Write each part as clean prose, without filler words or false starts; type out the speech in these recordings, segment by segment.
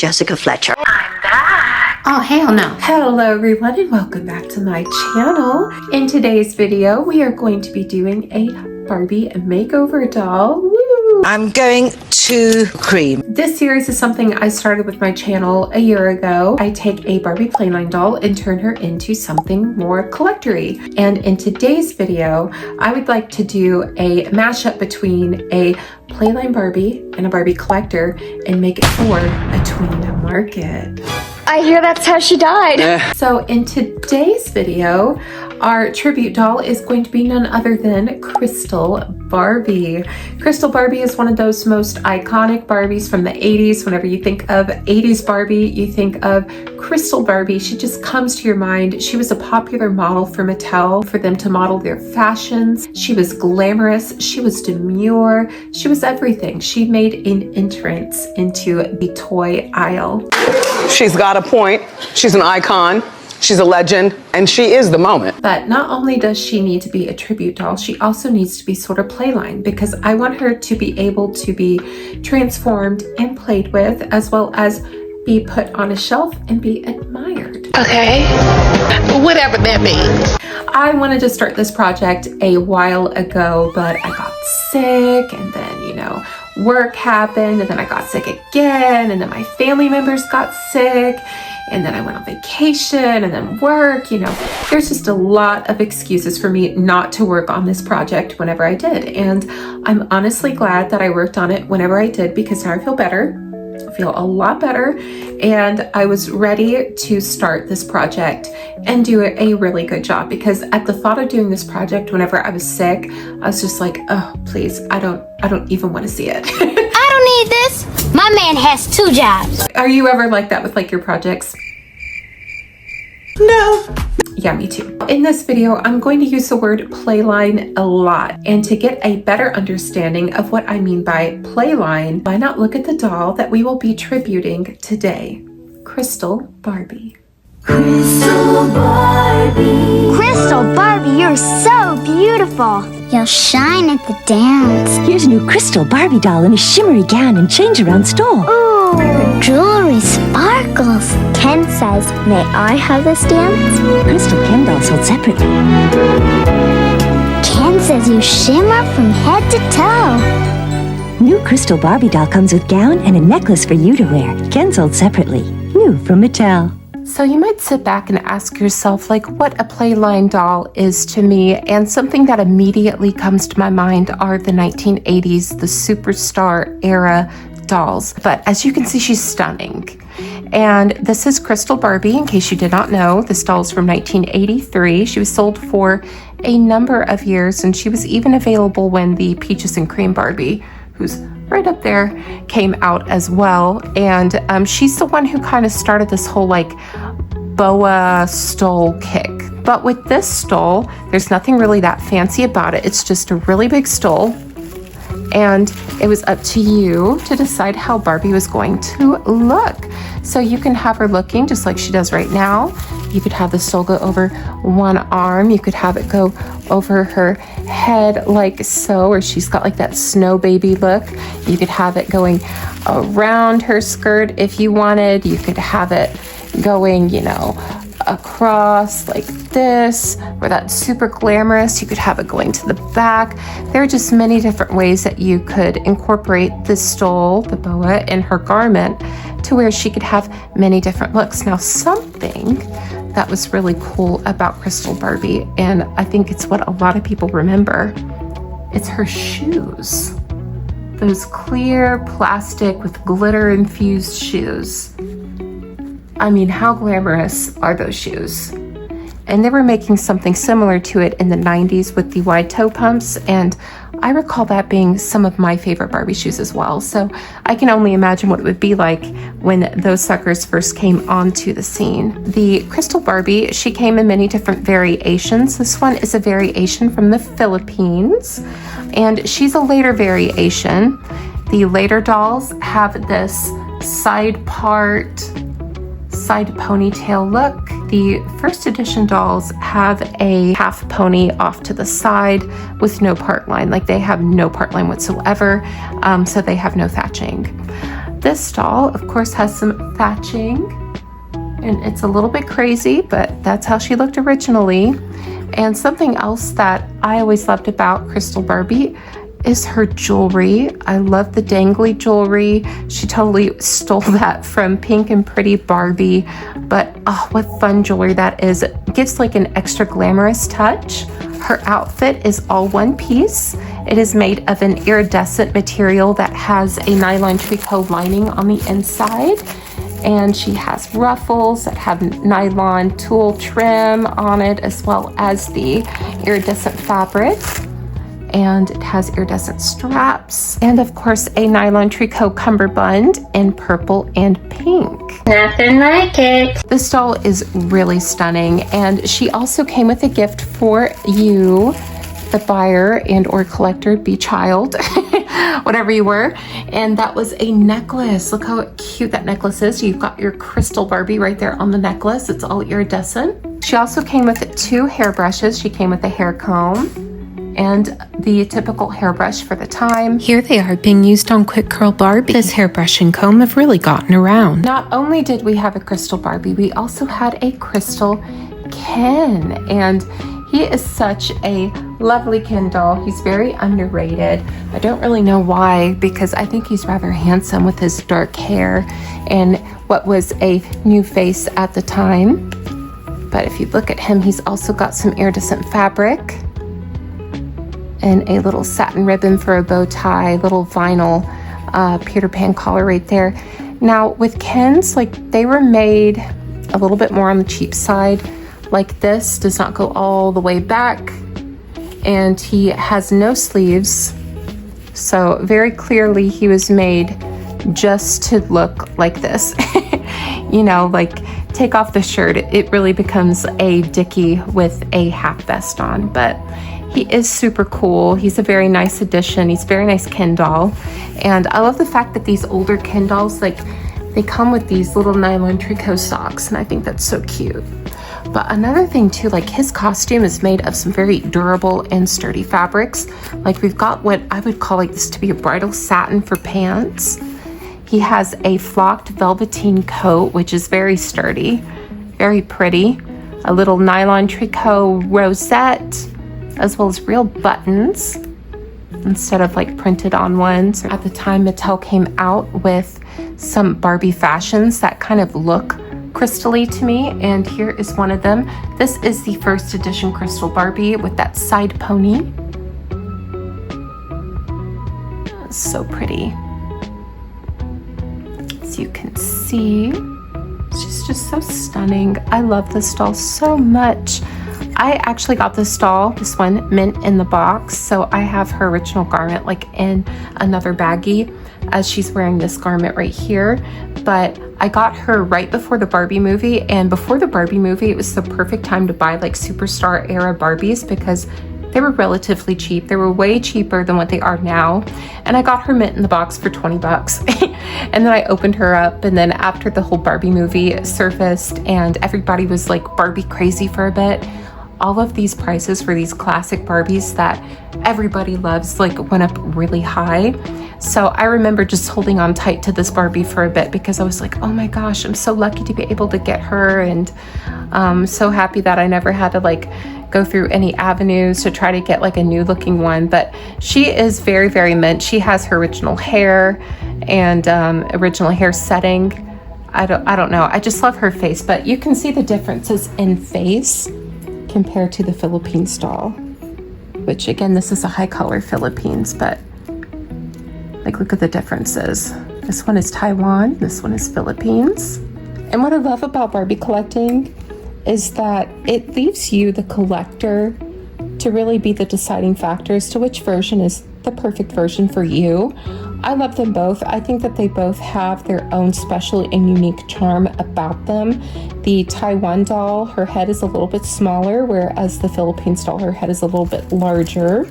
Jessica Fletcher. I'm back. Oh, hell no. Hello everyone and welcome back to my channel. In today's video, we are going to be doing a Barbie makeover doll. Woo! I'm going to cream. This series is something I started with my channel a year ago. I take a Barbie playline doll and turn her into something more collector-y. And in today's video, I would like to do a mashup between a playline Barbie and a Barbie collector and make it for a tween market. I hear that's how she died. So in today's video, our tribute doll is going to be none other than Crystal Barbie. Crystal Barbie is one of those most iconic Barbies from the 80s. Whenever you think of 80s Barbie, you think of Crystal Barbie. She just comes to your mind. She was a popular model for Mattel for them to model their fashions. She was glamorous. She was demure. She was everything. She made an entrance into the toy aisle. She's got a point. She's an icon. She's a legend, and she is the moment. But not only does she need to be a tribute doll, she also needs to be sort of playline, because I want her to be able to be transformed and played with, as well as be put on a shelf and be admired. Okay, whatever that means. I wanted to start this project a while ago, but I got sick, and then, work happened, and then I got sick again, and then my family members got sick, and then I went on vacation, and then work. There's just a lot of excuses for me not to work on this project whenever I did. And I'm honestly glad that I worked on it whenever I did, because now I feel better. I feel a lot better, and I was ready to start this project and do a really good job, because at the thought of doing this project whenever I was sick, I was just like, oh, please, I don't even want to see it. I don't need this. My man has 2 jobs. Are you ever like that with your projects? No. Yeah, me too. In this video, I'm going to use the word playline a lot. And to get a better understanding of what I mean by playline, why not look at the doll that we will be tributing today? Crystal Barbie. Crystal Barbie, you're so beautiful. You'll shine at the dance. Here's a new Crystal Barbie doll in a shimmery gown and change-around stole. Ooh, her jewelry sparkles. Ken says, may I have this dance? Crystal Ken dolls sold separately. Ken says you shimmer from head to toe. New Crystal Barbie doll comes with gown and a necklace for you to wear. Ken sold separately. New from Mattel. So you might sit back and ask yourself, what a playline doll is to me, and something that immediately comes to my mind are the 1980s, the superstar era dolls. But as you can see, she's stunning. And this is Crystal Barbie, in case you did not know. This doll is from 1983. She was sold for a number of years, and she was even available when the Peaches and Cream Barbie, who's right up there, came out as well. And she's the one who kind of started this whole boa stole kick. But with this stole, there's nothing really that fancy about it. It's just a really big stole. And it was up to you to decide how Barbie was going to look. So you can have her looking just like she does right now. You could have the stole go over one arm. You could have it go over her head like so, or she's got that snow baby look. You could have it going around her skirt if you wanted. You could have it going, across like this, or that's super glamorous. You could have it going to the back. There are just many different ways that you could incorporate the stole, the boa, in her garment to where she could have many different looks. Now, something that was really cool about Crystal Barbie, and I think it's what a lot of people remember, it's her shoes. Those clear plastic with glitter infused shoes. I mean, how glamorous are those shoes? And they were making something similar to it in the 90s with the wide toe pumps, and I recall that being some of my favorite Barbie shoes as well. So I can only imagine what it would be like when those suckers first came onto the scene. The Crystal Barbie, she came in many different variations. This one is a variation from the Philippines, and she's a later variation. The later dolls have this side ponytail look. The first edition dolls have a half pony off to the side with no part line. They have no part line whatsoever, so they have no thatching. This doll, of course, has some thatching, and it's a little bit crazy, but that's how she looked originally. And something else that I always loved about Crystal Barbie is her jewelry. I love the dangly jewelry. She totally stole that from Pink and Pretty Barbie, but oh, what fun jewelry that is. It gives like an extra glamorous touch. Her outfit is all one piece. It is made of an iridescent material that has a nylon tricot lining on the inside. And she has ruffles that have nylon tulle trim on it, as well as the iridescent fabric. And it has iridescent straps. And of course, a nylon tricot cummerbund in purple and pink. Nothing like it. This doll is really stunning. And she also came with a gift for you, the buyer and or collector, be child, whatever you were. And that was a necklace. Look how cute that necklace is. You've got your Crystal Barbie right there on the necklace. It's all iridescent. She also came with 2 hairbrushes. She came with a hair comb and the typical hairbrush for the time. Here they are being used on Quick Curl Barbie. This hairbrush and comb have really gotten around. Not only did we have a Crystal Barbie, we also had a Crystal Ken, and he is such a lovely Ken doll. He's very underrated. I don't really know why, because I think he's rather handsome with his dark hair and what was a new face at the time. But if you look at him, he's also got some iridescent fabric and a little satin ribbon for a bow tie, little vinyl Peter Pan collar right there. Now with Kens, like they were made a little bit more on the cheap side. Like this does not go all the way back, and he has no sleeves. So very clearly he was made just to look like this. You know, like take off the shirt, it really becomes a dickie with a half vest on, but he is super cool. He's a very nice addition. He's a very nice Ken doll. And I love the fact that these older Ken dolls, like they come with these little nylon tricot socks, and I think that's so cute. But another thing too, like his costume is made of some very durable and sturdy fabrics. Like we've got what I would call like this to be a bridal satin for pants. He has a flocked velveteen coat, which is very sturdy, very pretty. A little nylon tricot rosette, as well as real buttons instead of like printed on ones. At the time, Mattel came out with some Barbie fashions that kind of look crystally to me, and here is one of them. This is the first edition Crystal Barbie with that side pony. So pretty. As you can see, she's just so stunning. I love this doll so much. I actually got this doll, this one, mint in the box, so I have her original garment like in another baggie as she's wearing this garment right here. But I got her right before the Barbie movie, and before the Barbie movie it was the perfect time to buy like superstar era Barbies because they were relatively cheap. They were way cheaper than what they are now. And I got her mint in the box for 20 bucks. And then I opened her up, and then after the whole Barbie movie surfaced and everybody was like Barbie crazy for a bit, all of these prices for these classic Barbies that everybody loves like went up really high. So I remember just holding on tight to this Barbie for a bit because I was like, oh my gosh, I'm so lucky to be able to get her, and so happy that I never had to like go through any avenues to try to get like a new looking one. But she is very, very mint. She has her original hair and original hair setting. I don't know. I just love her face, but you can see the differences in face compared to the Philippines doll, which again, this is a high color Philippines, but like look at the differences. This one is Taiwan, this one is Philippines. And what I love about Barbie collecting is that it leaves you, the collector, to really be the deciding factor as to which version is the perfect version for you. I love them both. I think that they both have their own special and unique charm about them. The Taiwan doll, her head is a little bit smaller, whereas the Philippines doll, her head is a little bit larger.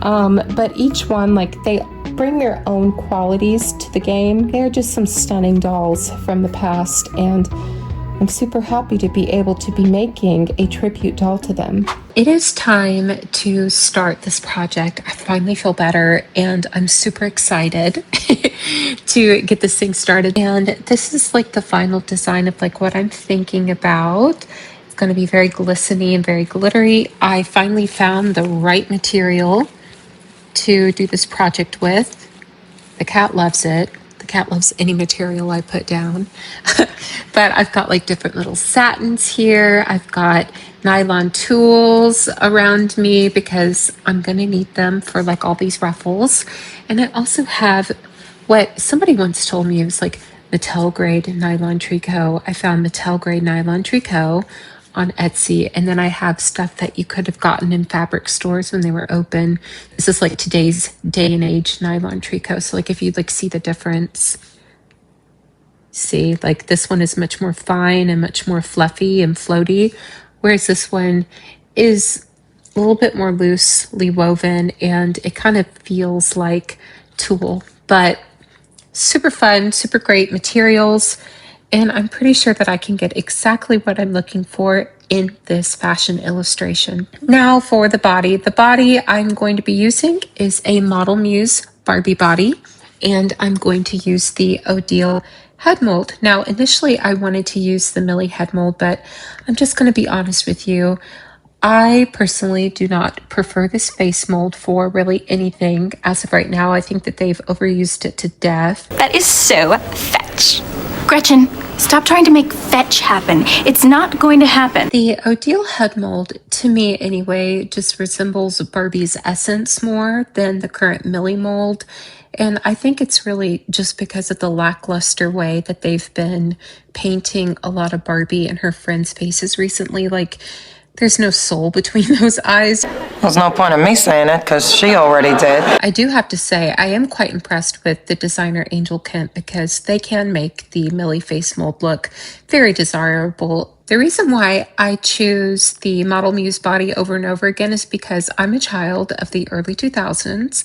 But each one, like, they bring their own qualities to the game. They're just some stunning dolls from the past, and I'm super happy to be able to be making a tribute doll to them. It is time to start this project. I finally feel better and I'm super excited to get this thing started. And this is like the final design of like what I'm thinking about. It's going to be very glistening and very glittery. I finally found the right material to do this project with. The cat loves it. The cat loves any material I put down. But I've got like different little satins here. I've got nylon tools around me because I'm gonna need them for like all these ruffles. And I also have what somebody once told me, it was like Mattel grade nylon tricot. I found Mattel grade nylon tricot on Etsy, and then I have stuff that you could have gotten in fabric stores when they were open. This is like today's day and age nylon tricot. So like if you like see the difference, see like this one is much more fine and much more fluffy and floaty, whereas this one is a little bit more loosely woven and it kind of feels like tulle, but super fun, super great materials. And I'm pretty sure that I can get exactly what I'm looking for in this fashion illustration. Now for the body. The body I'm going to be using is a Model Muse Barbie body, and I'm going to use the Odile head mold. Now, initially I wanted to use the Millie head mold, but I'm just going to be honest with you. I personally do not prefer this face mold for really anything as of right now. I think that they've overused it to death. That is so fetch. Gretchen, stop trying to make fetch happen. It's not going to happen. The Odile head mold, to me anyway, just resembles Barbie's essence more than the current Millie mold. And I think it's really just because of the lackluster way that they've been painting a lot of Barbie and her friends' faces recently. Like, there's no soul between those eyes. There's no point in me saying it because she already did. I do have to say, I am quite impressed with the designer Angel Kemp because they can make the Millie face mold look very desirable. The reason why I choose the Model Muse body over and over again is because I'm a child of the early 2000s.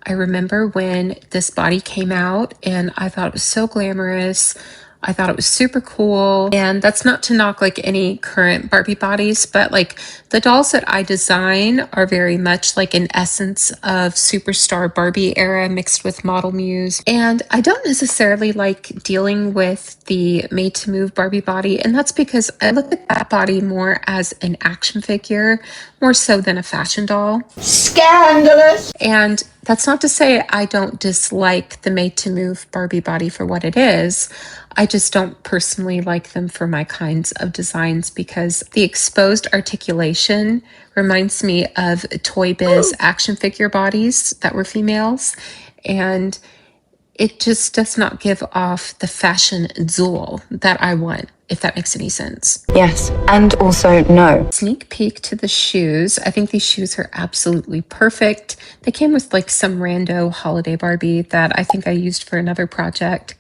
I remember when this body came out and I thought it was so glamorous. I thought it was super cool. And that's not to knock like any current Barbie bodies, but like the dolls that I design are very much like an essence of Superstar Barbie era mixed with Model Muse. And I don't necessarily like dealing with the made to move Barbie body. And that's because I look at that body more as an action figure, more so than a fashion doll. Scandalous! And that's not to say I don't dislike the made to move Barbie body for what it is. I just don't personally like them for my kinds of designs because the exposed articulation reminds me of Toy Biz action figure bodies that were females. And it just does not give off the fashion zool that I want, if that makes any sense. Yes, and also no. Sneak peek to the shoes. I think these shoes are absolutely perfect. They came with like some rando holiday Barbie that I think I used for another project.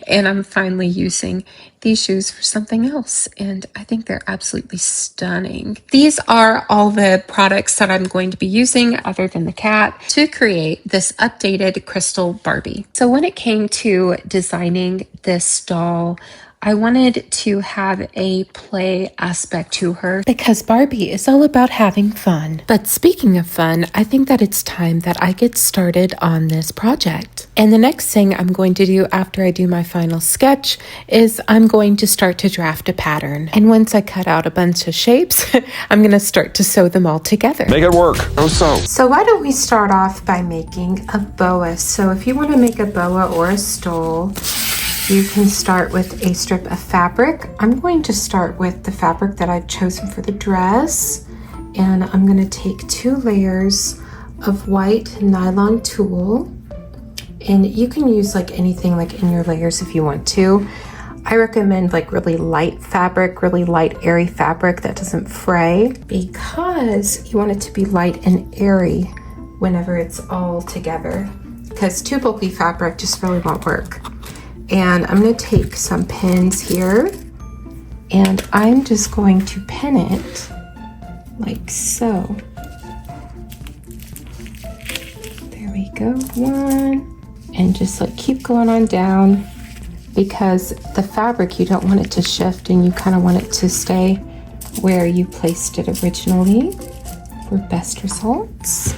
And I'm finally using these shoes for something else. And I think they're absolutely stunning. These are all the products that I'm going to be using other than the cat to create this updated crystal Barbie. So when it came to designing this doll, I wanted to have a play aspect to her because Barbie is all about having fun. But speaking of fun, I think that it's time that I get started on this project. And the next thing I'm going to do after I do my final sketch is I'm going to start to draft a pattern. And once I cut out a bunch of shapes, I'm going to start to sew them all together. Make it work. Go sew. So why don't we start off by making a boa? So if you want to make a boa or a stole, you can start with a strip of fabric. I'm going to start with the fabric that I've chosen for the dress. And I'm going to take 2 layers of white nylon tulle. And you can use like anything like in your layers if you want to. I recommend like really light fabric, really light airy fabric that doesn't fray because you want it to be light and airy whenever it's all together. Because too bulky fabric just really won't work. And I'm going to take some pins here and I'm just going to pin it like so. There we go, 1, and just like keep going on down because the fabric, you don't want it to shift and you kind of want it to stay where you placed it originally for best results.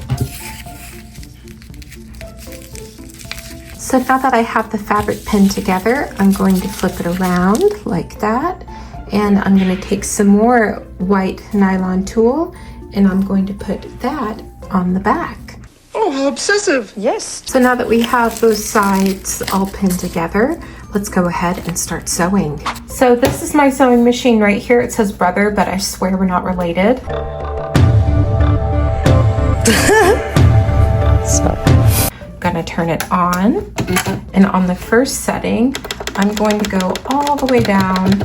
So now that I have the fabric pinned together, I'm going to flip it around like that. And I'm going to take some more white nylon tulle and I'm going to put that on the back. Oh, how obsessive. Yes. So now that we have those sides all pinned together, let's go ahead and start sewing. So this is my sewing machine right here. It says brother, but I swear we're not related. Gonna turn it on, and on the first setting I'm going to go all the way down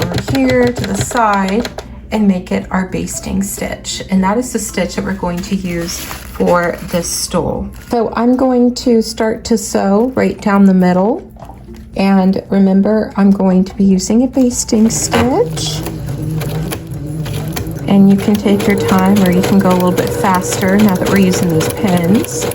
over here to the side and make it our basting stitch, and that is the stitch that we're going to use for this stole. So I'm going to start to sew right down the middle, and remember I'm going to be using a basting stitch, and you can take your time or you can go a little bit faster now that we're using these pins.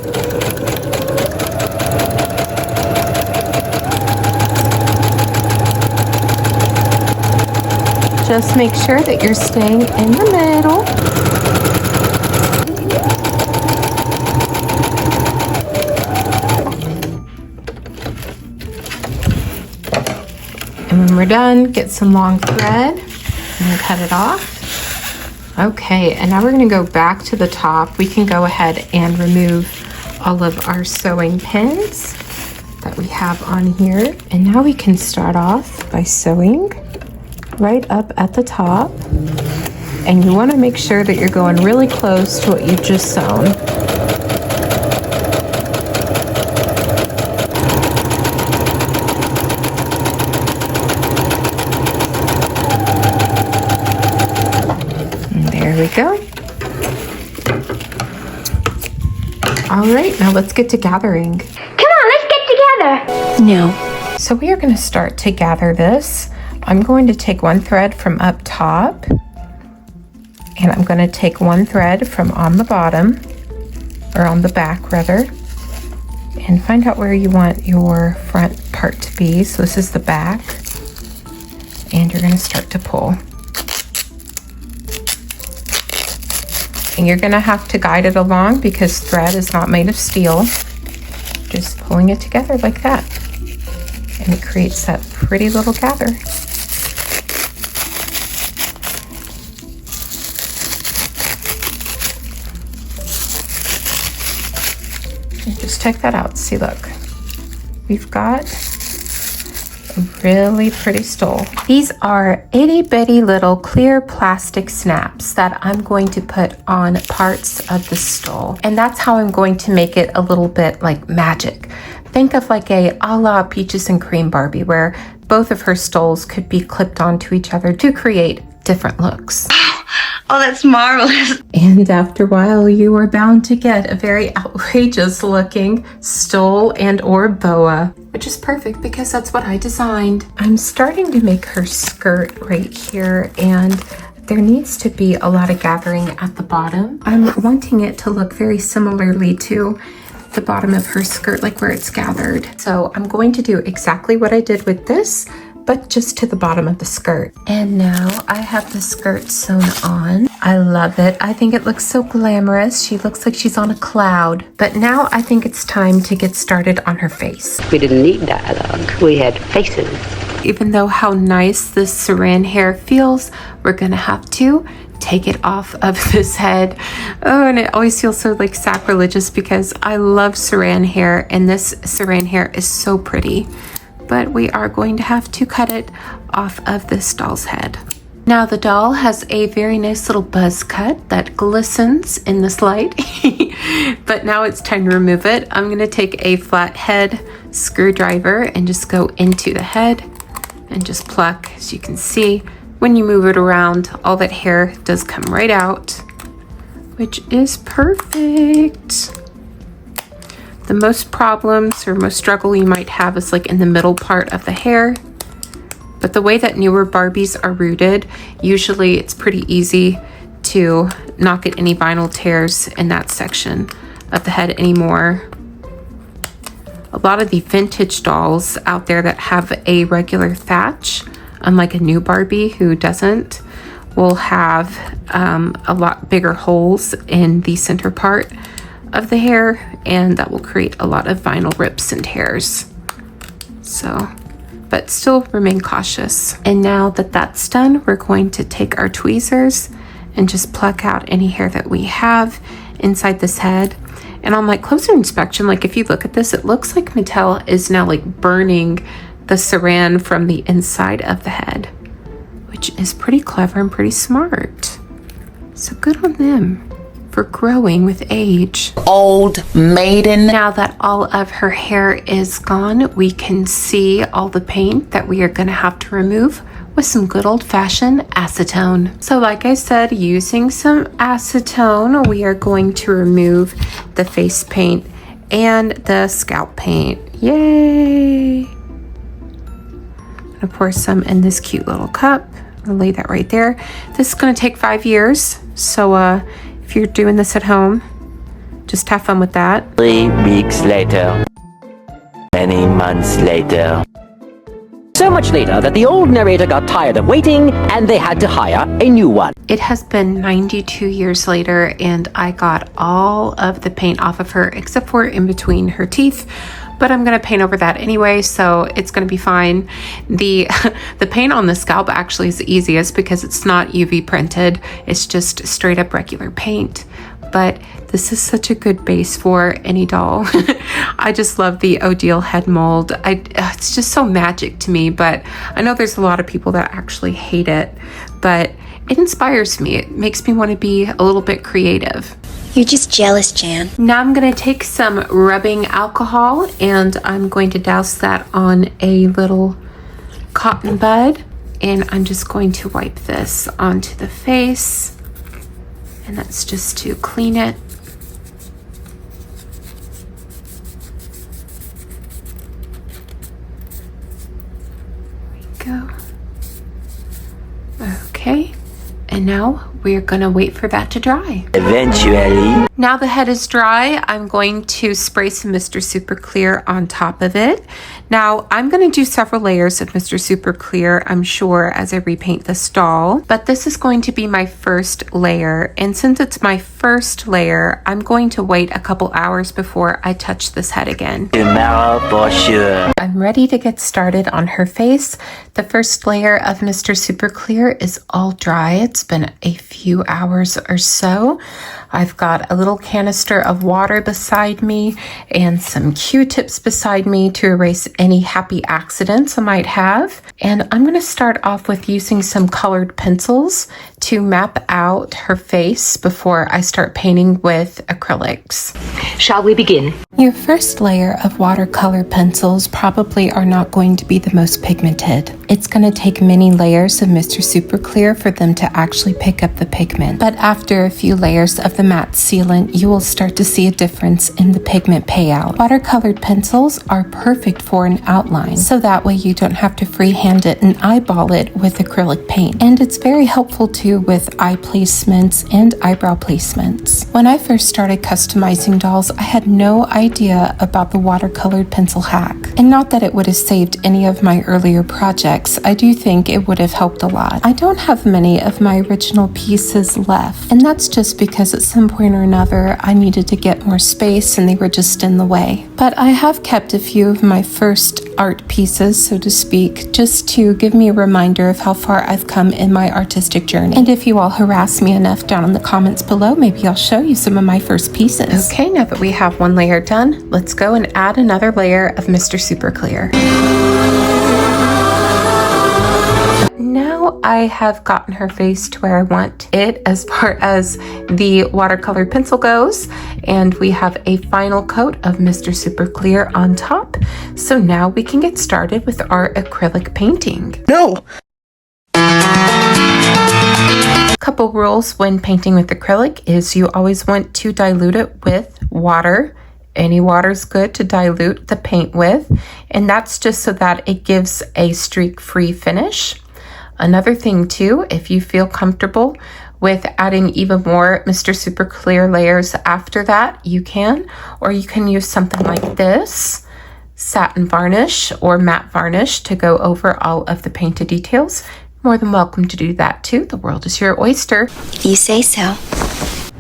Just make sure that you're staying in the middle. And when we're done, get some long thread and cut it off. Okay, and now we're going to go back to the top. We can go ahead and remove all of our sewing pins that we have on here. And now we can start off by sewing right up at the top, and you want to make sure that you're going really close to what you've just sewn. And there we go. All right, now let's get to gathering. Come on, let's get together. No. So we are going to start to gather this. I'm going to take one thread from up top, and I'm going to take one thread from on the bottom, or on the back rather, and find out where you want your front part to be. So this is the back, and you're going to start to pull. And you're going to have to guide it along because thread is not made of steel. Just pulling it together like that, and it creates that pretty little gather. Just check that out. See, look, we've got a really pretty stole. These are itty bitty little clear plastic snaps that I'm going to put on parts of the stole, and that's how I'm going to make it a little bit like magic. Think of like a la Peaches and Cream Barbie, where both of her stoles could be clipped onto each other to create different looks. Oh, that's marvelous. And after a while, you are bound to get a very outrageous looking stole and or boa, which is perfect because that's what I designed. I'm starting to make her skirt right here, and there needs to be a lot of gathering at the bottom. I'm wanting it to look very similarly to the bottom of her skirt, like where it's gathered. So I'm going to do exactly what I did with this, but just to the bottom of the skirt. And now I have the skirt sewn on. I love it. I think it looks so glamorous. She looks like she's on a cloud. But now I think it's time to get started on her face. We didn't need dialogue. We had faces. Even though how nice this saran hair feels, we're gonna have to take it off of this head. Oh, and it always feels so like sacrilegious because I love saran hair, and this saran hair is so pretty. But we are going to have to cut it off of this doll's head. Now the doll has a very nice little buzz cut that glistens in this light, but now it's time to remove it. I'm gonna take a flathead screwdriver and just go into the head and just pluck. As you can see, when you move it around, all that hair does come right out, which is perfect. The most problems or most struggle you might have is like in the middle part of the hair. But the way that newer Barbies are rooted, usually it's pretty easy to not get any vinyl tears in that section of the head anymore. a lot of the vintage dolls out there that have a regular thatch, unlike a new Barbie who doesn't, will have a lot bigger holes in the center part of the hair, and that will create a lot of vinyl rips and tears. So, but still remain cautious. And now that that's done, we're going to take our tweezers and just pluck out any hair that we have inside this head. And on like closer inspection, like if you look at this, it looks like Mattel is now like burning the saran from the inside of the head, which is pretty clever and pretty smart. So good on them for growing with age. Old maiden. Now that all of her hair is gone, we can see all the paint that we are going to have to remove with some good old-fashioned acetone. So like I said, using some acetone, we are going to remove the face paint and the scalp paint. Yay! I'm gonna pour some in this cute little cup. I'll lay that right there. This is gonna take 5 years, so if you're doing this at home, just have fun with that. 3 weeks later. Many months later. So much later that the old narrator got tired of waiting and they had to hire a new one. It has been 92 years later and I got all of the paint off of her except for in between her teeth, but I'm gonna paint over that anyway, so it's gonna be fine. The paint on the scalp actually is the easiest because it's not UV printed, it's just straight up regular paint. But this is such a good base for any doll. I just love the Odile head mold. It's just so magic to me, but I know there's a lot of people that actually hate it, but it inspires me. It makes me want to be a little bit creative. You're just jealous, Jan. Now I'm going to take some rubbing alcohol and I'm going to douse that on a little cotton bud, and I'm just going to wipe this onto the face. And that's just to clean it. There we go. Okay, and now we're gonna wait for that to dry. Eventually. Now the head is dry, I'm going to spray some Mr. Super Clear on top of it. Now I'm going to do several layers of Mr. Super Clear, I'm sure, as I repaint this doll, but this is going to be my first layer, and since it's my first layer, I'm going to wait a couple hours before I touch this head again. Tomorrow for sure. I'm ready to get started on her face. The first layer of Mr. Super Clear is all dry. It's been a few hours or so. I've got a little canister of water beside me and some Q-tips beside me to erase any happy accidents I might have. And I'm going to start off with using some colored pencils to map out her face before I start painting with acrylics. Shall we begin? Your first layer of watercolor pencils probably are not going to be the most pigmented. It's going to take many layers of Mr. Super Clear for them to actually pick up the pigment. But after a few layers of the matte sealant, you will start to see a difference in the pigment payout. Watercolored pencils are perfect for an outline, so that way you don't have to freehand it and eyeball it with acrylic paint. And it's very helpful too with eye placements and eyebrow placements. When I first started customizing dolls, I had no idea about the watercolored pencil hack. And not that it would have saved any of my earlier projects, I do think it would have helped a lot. I don't have many of my original pieces left, and that's just because at some point or another I needed to get more space and they were just in the way. But I have kept a few of my first art pieces, so to speak, just to give me a reminder of how far I've come in my artistic journey. And if you all harass me enough down in the comments below, maybe I'll show you some of my first pieces. Okay, now that we have one layer done, let's go and add another layer of Mr. Super Clear. Now I have gotten her face to where I want it as far as the watercolor pencil goes, and we have a final coat of Mr. Super Clear on top. So now we can get started with our acrylic painting. No! Couple rules when painting with acrylic is you always want to dilute it with water. Any water is good to dilute the paint with, and that's just so that it gives a streak-free finish. Another thing too, if you feel comfortable with adding even more Mr. Super Clear layers after that, you can, or you can use something like this satin varnish or matte varnish to go over all of the painted details. More than welcome to do that too. The world is your oyster. If you say so.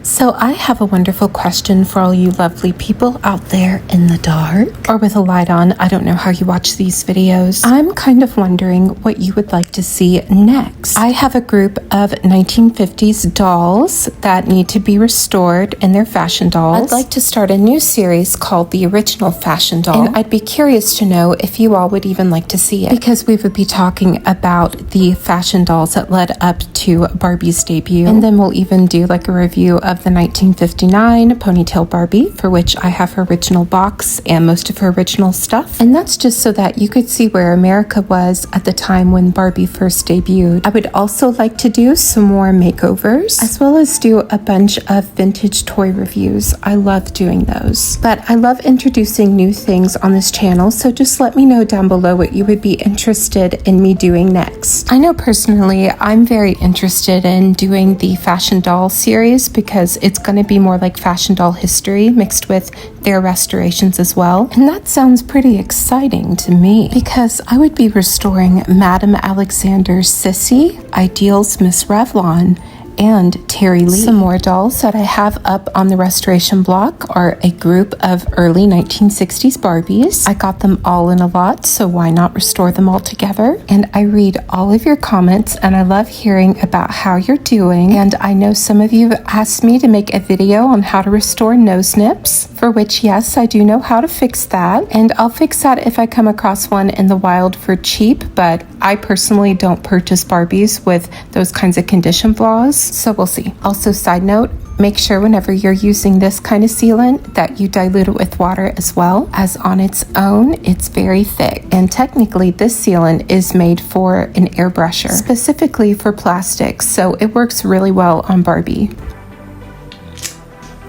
So I have a wonderful question for all you lovely people out there in the dark or with a light on. I don't know how you watch these videos. I'm kind of wondering what you would like to see next. I have a group of 1950s dolls that need to be restored in their fashion dolls. I'd like to start a new series called the Original Fashion Doll, and I'd be curious to know if you all would even like to see it, because we would be talking about the fashion dolls that led up to Barbie's debut, and then we'll even do like a review of the 1959 Ponytail Barbie, for which I have her original box and most of her original stuff. And that's just so that you could see where America was at the time when Barbie first debuted. I would also like to do some more makeovers, as well as do a bunch of vintage toy reviews. I love doing those. But I love introducing new things on this channel, so just let me know down below what you would be interested in me doing next. I know personally I'm very interested in doing the fashion doll series because it's going to be more like fashion doll history mixed with their restorations as well. And that sounds pretty exciting to me, because I would be restoring Madame Alexander's Sissy, Odile's Miss Revlon, and Terry Lee. Some more dolls that I have up on the restoration block are a group of early 1960s Barbies. I got them all in a lot, so why not restore them all together? And I read all of your comments, and I love hearing about how you're doing. And I know some of you asked me to make a video on how to restore nose nips, for which, yes, I do know how to fix that. And I'll fix that if I come across one in the wild for cheap, but I personally don't purchase Barbies with those kinds of condition flaws. So we'll see. Also, side note, make sure whenever you're using this kind of sealant that you dilute it with water as well, as on its own it's very thick. And technically this sealant is made for an airbrusher, specifically for plastics, so it works really well on Barbie.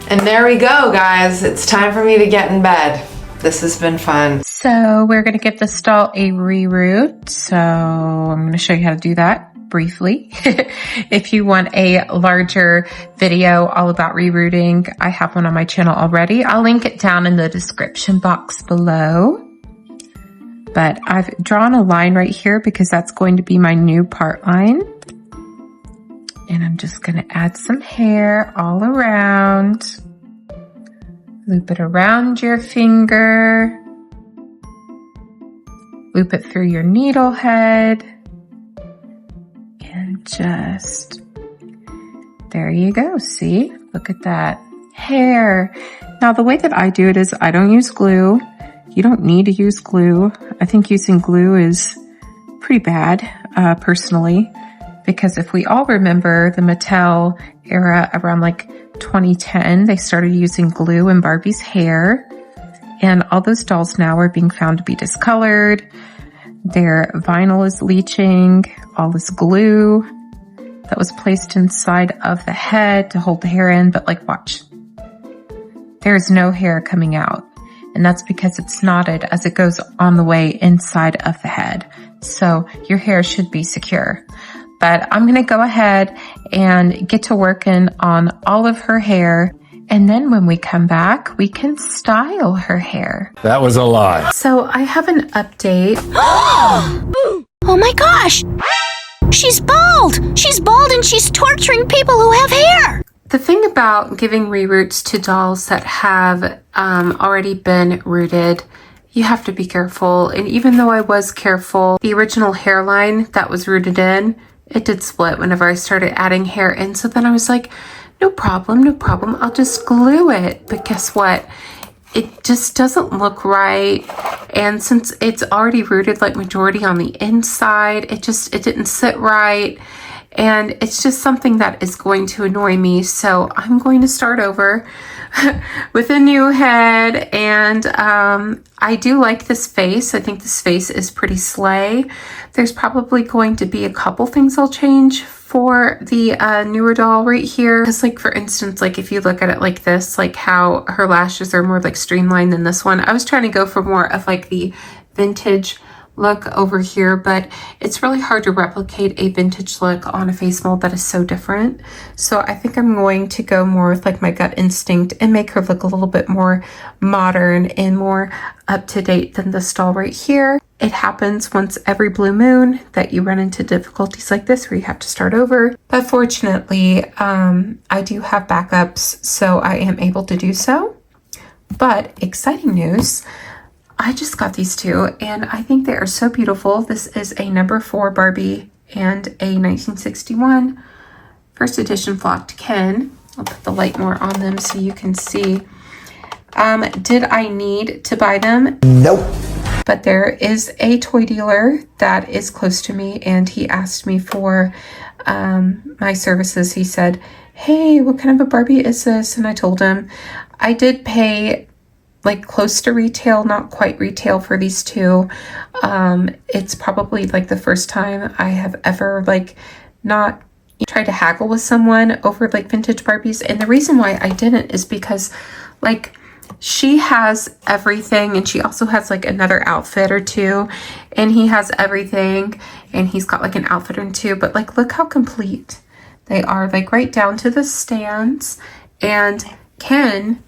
And there we go, guys. It's time for me to get in bed. This has been fun. So we're going to give this doll a reroot. So I'm going to show you how to do that briefly. If you want a larger video all about rerouting, I have one on my channel already. I'll link it down in the description box below. But I've drawn a line right here because that's going to be my new part line. And I'm just going to add some hair all around. Loop it around your finger. Loop it through your needle head. And just, there you go. See, look at that hair. Now the way that I do it is I don't use glue. You don't need to use glue. I think using glue is pretty bad, personally, because if we all remember the Mattel era around like 2010, they started using glue in Barbie's hair, and all those dolls now are being found to be discolored. Their vinyl is leaching, all this glue that was placed inside of the head to hold the hair in, but like watch, there's no hair coming out, and that's because it's knotted as it goes on the way inside of the head. So your hair should be secure. But I'm gonna go ahead and get to working on all of her hair. And then when we come back, we can style her hair. That was a lie. So I have an update. Oh my gosh! She's bald! She's bald and she's torturing people who have hair! The thing about giving reroots to dolls that have already been rooted, you have to be careful. And even though I was careful, the original hairline that was rooted in, it did split whenever I started adding hair in. So then I was like, no problem, I'll just glue it. But guess what? It just doesn't look right. And since it's already rooted like majority on the inside, it didn't sit right. And it's just something that is going to annoy me. So I'm going to start over with a new head. And I do like this face. I think this face is pretty slay. There's probably going to be a couple things I'll change for the newer doll right here. Because like for instance, like if you look at it like this, like how her lashes are more like streamlined than this one. I was trying to go for more of like the vintage look over here, but it's really hard to replicate a vintage look on a face mold that is so different. So I think I'm going to go more with like my gut instinct and make her look a little bit more modern and more up to date than this doll right here. It happens once every blue moon that you run into difficulties like this where you have to start over. But fortunately, I do have backups, so I am able to do so. But exciting news, I just got these two and I think they are so beautiful. This is a number 4 Barbie and a 1961 first edition flocked Ken. I'll put the light more on them so you can see. Did I need to buy them? Nope. But there is a toy dealer that is close to me and he asked me for my services. He said, hey, what kind of a Barbie is this? And I told him I did pay like close to retail, not quite retail for these two. It's probably like the first time I have ever like not tried to haggle with someone over like vintage Barbies. And the reason why I didn't is because like she has everything and she also has like another outfit or two, and he has everything and he's got like an outfit or two, but like look how complete they are, like right down to the stands. And Ken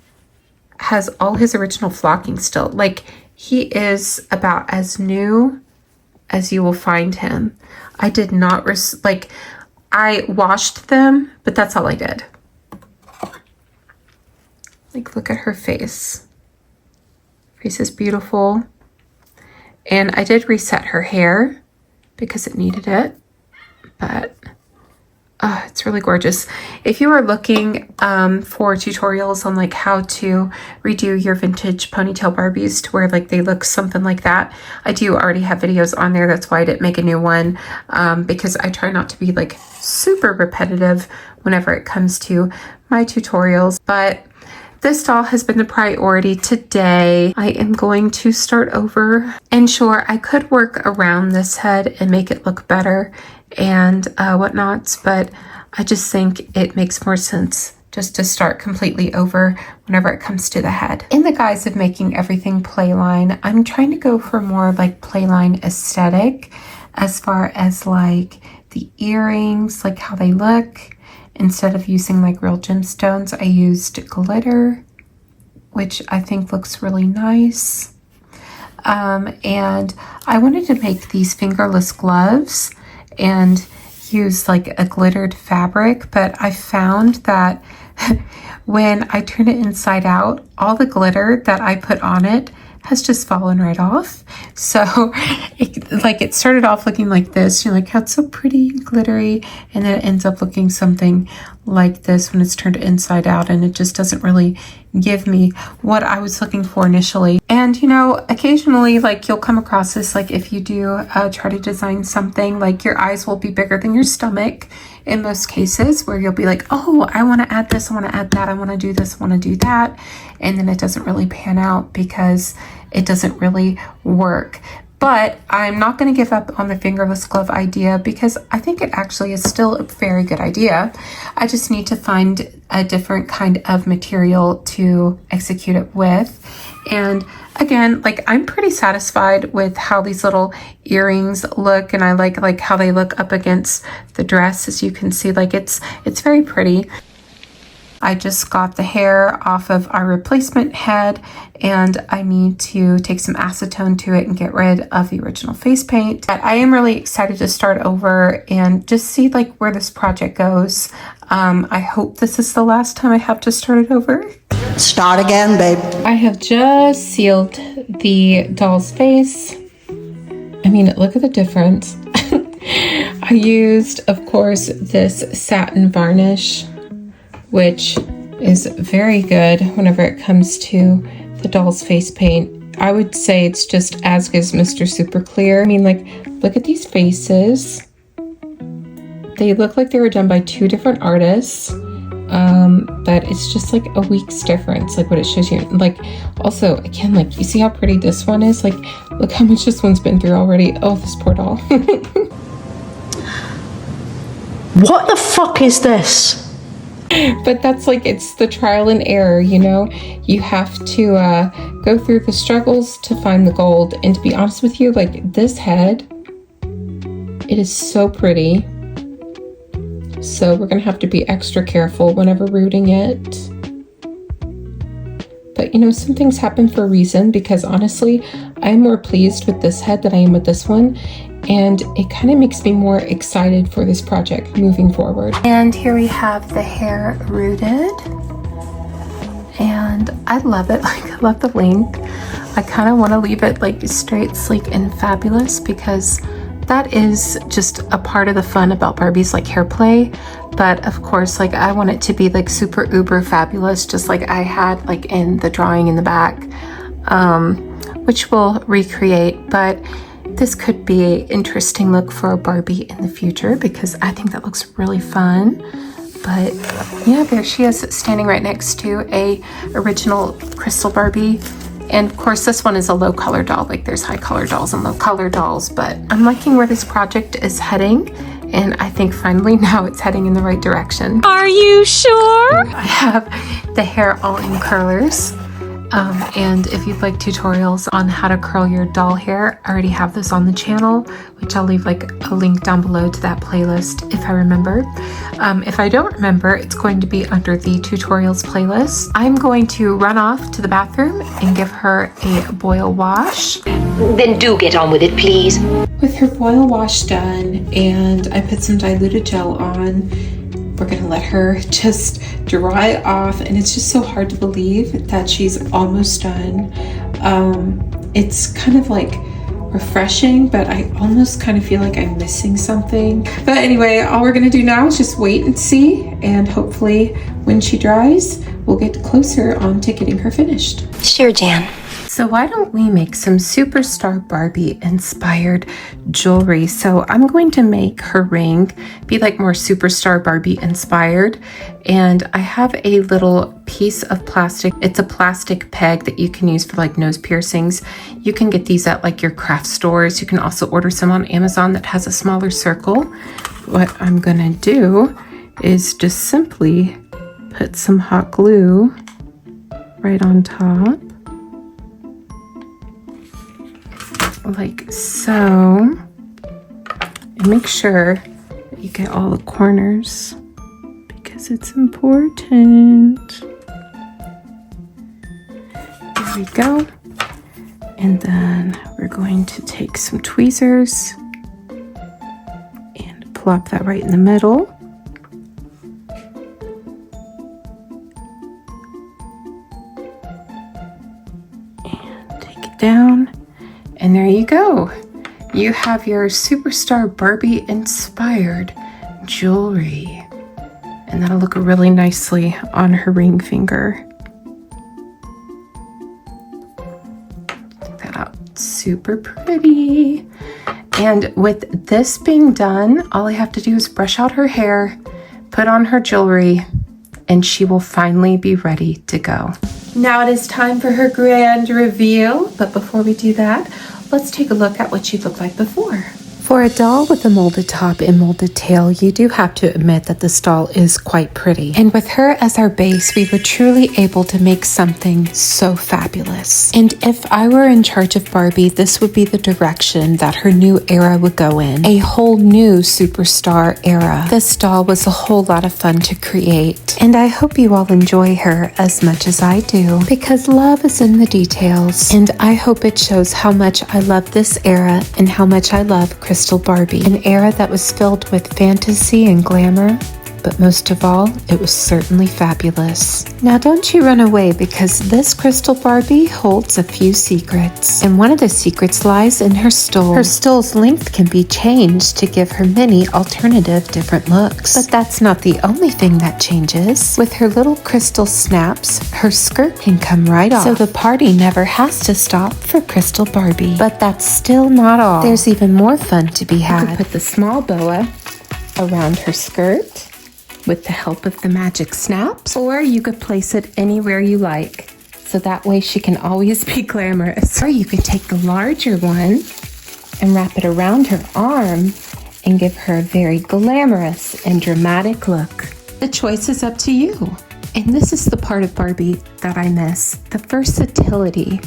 has all his original flocking still. Like he is about as new as you will find him. I did not like I washed them, but that's all I did. Like look at her face. Face is beautiful. And I did reset her hair because it needed it, but it's really gorgeous. If you are looking for tutorials on like how to redo your vintage ponytail Barbies to where like they look something like that, I do already have videos on there. That's why I didn't make a new one, because I try not to be like super repetitive whenever it comes to my tutorials. But this doll has been the priority today. I am going to start over, and sure, I could work around this head and make it look better and whatnots, but I just think it makes more sense just to start completely over whenever it comes to the head. In the guise of making everything playline, I'm trying to go for more like playline aesthetic as far as like the earrings, like how they look. Instead of using like real gemstones, I used glitter, which I think looks really nice. And I wanted to make these fingerless gloves and use like a glittered fabric, but I found that when I turn it inside out, all the glitter that I put on it has just fallen right off. So it started off looking like this, you know, like how it's so pretty and glittery, and then it ends up looking something like this when it's turned inside out, and it just doesn't really give me what I was looking for initially. And you know, occasionally like you'll come across this, like if you do try to design something, like your eyes will be bigger than your stomach in most cases, where you'll be like, oh, I want to add this, I want to add that, I want to do this, I want to do that, and then it doesn't really pan out because it doesn't really work. But I'm not going to give up on the fingerless glove idea because I think it actually is still a very good idea. I just need to find a different kind of material to execute it with. And again, like I'm pretty satisfied with how these little earrings look, and I like how they look up against the dress. As you can see, like it's very pretty. I just got the hair off of our replacement head, and I need to take some acetone to it and get rid of the original face paint. But I am really excited to start over and just see like where this project goes. I hope this is the last time I have to start it over. Start again, babe. I have just sealed the doll's face. I mean, look at the difference. I used, of course, this satin varnish, which is very good whenever it comes to the doll's face paint. I would say it's just as good as Mr. Super Clear. I mean, like, look at these faces. They look like they were done by 2 different artists, but it's just like a week's difference, like what it shows you. Like, also, again, like, you see how pretty this one is? Like, look how much this one's been through already. Oh, this poor doll. What the fuck is this? But that's like, it's the trial and error, you know? You have to go through the struggles to find the gold. And to be honest with you, like this head, it is so pretty. So we're gonna have to be extra careful whenever rooting it. But you know, some things happen for a reason, because honestly, I'm more pleased with this head than I am with this one. And it kind of makes me more excited for this project moving forward. And here we have the hair rooted. And I love it, like I love the length. I kind of want to leave it like straight, sleek, and fabulous, because that is just a part of the fun about Barbie's like hair play. But of course, like I want it to be like super uber fabulous, just like I had like in the drawing in the back, which we'll recreate. But this could be an interesting look for a Barbie in the future, because I think that looks really fun. But yeah, there she is standing right next to a original crystal Barbie. And of course, this one is a low color doll. Like there's high color dolls and low color dolls, but I'm liking where this project is heading. And I think finally now it's heading in the right direction. Are you sure? I have the hair all in curlers. And if you'd like tutorials on how to curl your doll hair, I already have those on the channel, which I'll leave like a link down below to that playlist if I remember. If I don't remember, it's going to be under the tutorials playlist. I'm going to run off to the bathroom and give her a boil wash. Then do get on with it, please. With her boil wash done, and I put some diluted gel on, we're gonna let her just dry off, and it's just so hard to believe that she's almost done. It's kind of like refreshing, but I almost kind of feel like I'm missing something. But anyway, all we're gonna do now is just wait and see, and hopefully when she dries, we'll get closer on to getting her finished. Sure, Jan. So why don't we make some Superstar Barbie inspired jewelry? So I'm going to make her ring be like more Superstar Barbie inspired. And I have a little piece of plastic. It's a plastic peg that you can use for like nose piercings. You can get these at like your craft stores. You can also order some on Amazon that has a smaller circle. What I'm gonna do is just simply put some hot glue right on top. Like so, and make sure that you get all the corners because it's important. There we go. And then we're going to take some tweezers and plop that right in the middle. And take it down. And there you go. You have your Superstar Barbie inspired jewelry. And that'll look really nicely on her ring finger. Check that out. Super pretty. And with this being done, all I have to do is brush out her hair, put on her jewelry, and she will finally be ready to go. Now it is time for her grand reveal, but before we do that, let's take a look at what she looked like before. For a doll with a molded top and molded tail, you do have to admit that this doll is quite pretty. And with her as our base, we were truly able to make something so fabulous. And if I were in charge of Barbie, this would be the direction that her new era would go in. A whole new superstar era. This doll was a whole lot of fun to create. And I hope you all enjoy her as much as I do, because love is in the details. And I hope it shows how much I love this era and how much I love Crystal Barbie, an era that was filled with fantasy and glamour, but most of all, it was certainly fabulous. Now don't you run away, because this Crystal Barbie holds a few secrets, and one of the secrets lies in her stole. Her stole's length can be changed to give her many alternative different looks, but that's not the only thing that changes. With her little crystal snaps, her skirt can come right off, so the party never has to stop for Crystal Barbie. But that's still not all. There's even more fun to be had. You can put the small boa around her skirt with the help of the magic snaps, or you could place it anywhere you like, so that way she can always be glamorous. Or you could take the larger one and wrap it around her arm and give her a very glamorous and dramatic look. The choice is up to you. And this is the part of Barbie that I miss, the versatility.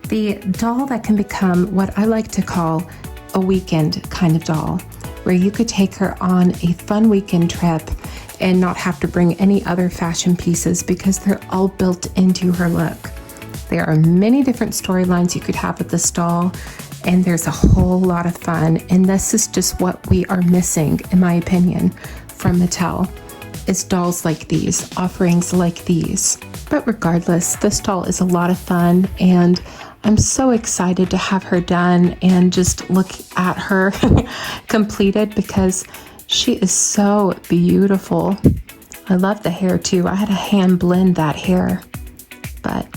The doll that can become what I like to call a weekend kind of doll, where you could take her on a fun weekend trip and not have to bring any other fashion pieces because they're all built into her look. There are many different storylines you could have with this doll, and there's a whole lot of fun, and this is just what we are missing, in my opinion, from Mattel, is dolls like these, offerings like these. But regardless, this doll is a lot of fun, and I'm so excited to have her done and just look at her completed because she is so beautiful. I love the hair too. I had to hand blend that hair, but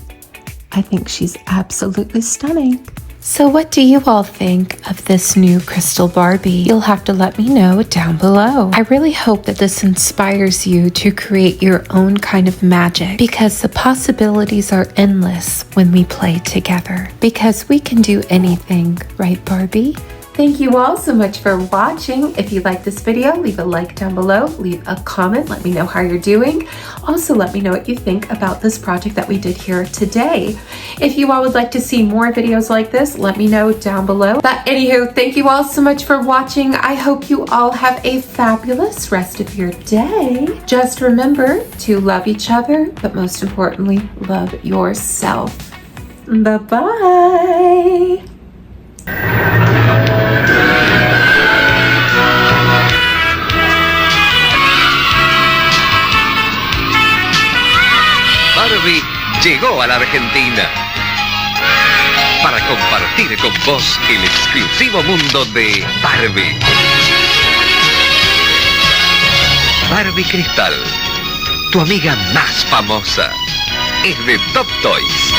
I think she's absolutely stunning. So what do you all think of this new Crystal Barbie? You'll have to let me know down below. I really hope that this inspires you to create your own kind of magic, because the possibilities are endless when we play together. Because we can do anything, right, Barbie? Thank you all so much for watching. If you like this video, leave a like down below, leave a comment, let me know how you're doing. Also, let me know what you think about this project that we did here today. If you all would like to see more videos like this, let me know down below. But anywho, thank you all so much for watching. I hope you all have a fabulous rest of your day. Just remember to love each other, but most importantly, love yourself. Bye-bye. Barbie llegó a la Argentina para compartir con vos el exclusivo mundo de Barbie. Barbie Cristal, tu amiga más famosa, es de Top Toys.